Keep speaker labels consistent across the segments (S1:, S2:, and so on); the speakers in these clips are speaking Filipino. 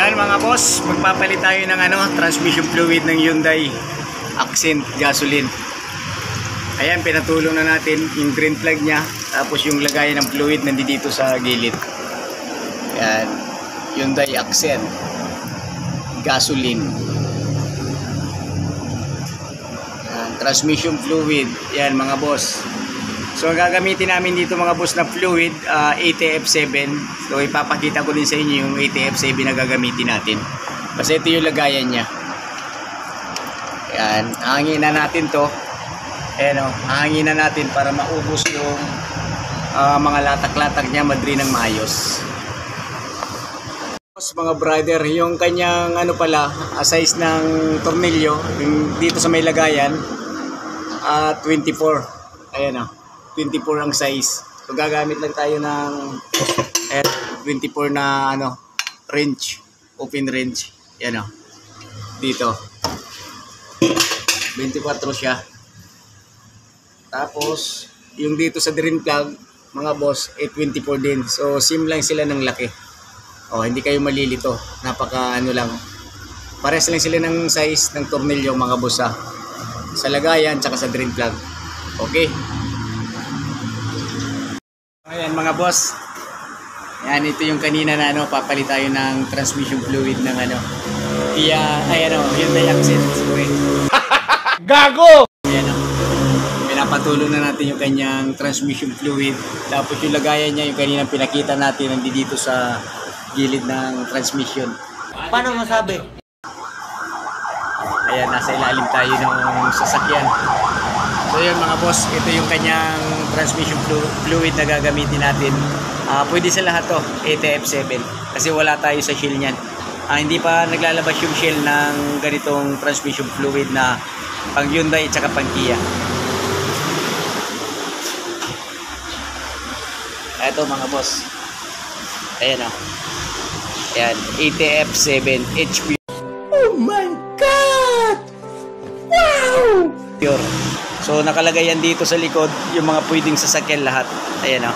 S1: Ayan mga boss, magpapalit tayo ng transmission fluid ng Hyundai Accent gasoline. Ayan, pinatulong na natin yung green flag niya, tapos yung lagayan ng fluid nandito sa gilid. Ayan, Hyundai Accent gasoline. Ayan, transmission fluid. Ayan mga boss. So gagamitin namin dito mga boss na fluid, ATF7. So ipapakita ko din sa inyo yung ATF7 na gagamitin natin. Kasi ito yung lagayan niya. Ayan, hangin na natin to. Ayan o, hangin na natin para maubos yung mga latak-latak niya, madri ng maayos. Mga brother, yung kanyang size ng tornilyo, yung dito sa may lagayan, 24. Ayan o. 24 ang size. So gagamit lang tayo ng 24 na wrench, open wrench. Yan o. Dito. 24 siya. Tapos yung dito sa drain plug, mga boss, 24 din. So same lang sila ng laki. Oh, hindi kayo malilito. Napaka lang. Pares lang sila ng size ng tornilyo mga boss ha. Sa lagayan tsaka sa drain plug. Okay. Ayan mga boss. Ayan, ito yung kanina na papalit tayo ng transmission fluid ng Hyundai Accent.
S2: Gago!
S1: Ayan pinapatulong na natin yung kanyang transmission fluid. Tapos yung lagayan niya, yung kanina pinakita natin, nandito sa gilid ng transmission.
S2: Paano masabi?
S1: Ayan, nasa ilalim tayo ng sasakyan. So yun mga boss, ito yung kanyang transmission fluid na gagamitin natin. Pwede sa lahat to, ATF7. Kasi wala tayo sa shell niyan. Hindi pa naglalabas yung shell ng ganitong transmission fluid na pang Hyundai at saka pang Kia. Ito mga boss. Ayan o. Ayan, ATF7 HP.
S2: Oh my God! Wow!
S1: Pure. So nakalagay yan dito sa likod yung mga pwedeng sasakyan lahat. Ayan o.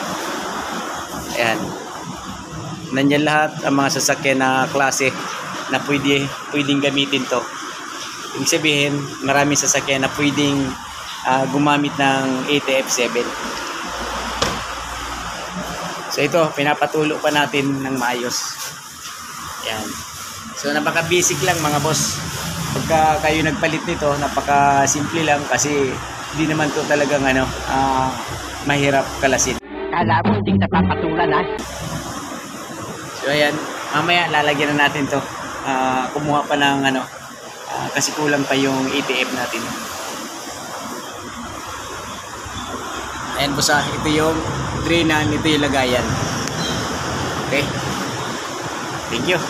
S1: Ayan. Nandiyan lahat ang mga sasakyan na klase na pwedeng gamitin to. Ibig sabihin, maraming sasakyan na pwedeng gumamit ng ATF7. So ito, pinapatulo pa natin ng maayos. Ayan. So napaka-basic lang mga boss. Pagka kayo nagpalit nito, napaka-simple lang kasi hindi naman to talagang mahirap kalasin.
S2: Kala mo hindi kita papatulan ha?
S1: So ayan, mamaya lalagyan na natin to. Kumuha pa ng kasi kulang pa yung ATF natin. Ayan boss, ito yung drainan, ito yung lagayan. Okay. Thank you.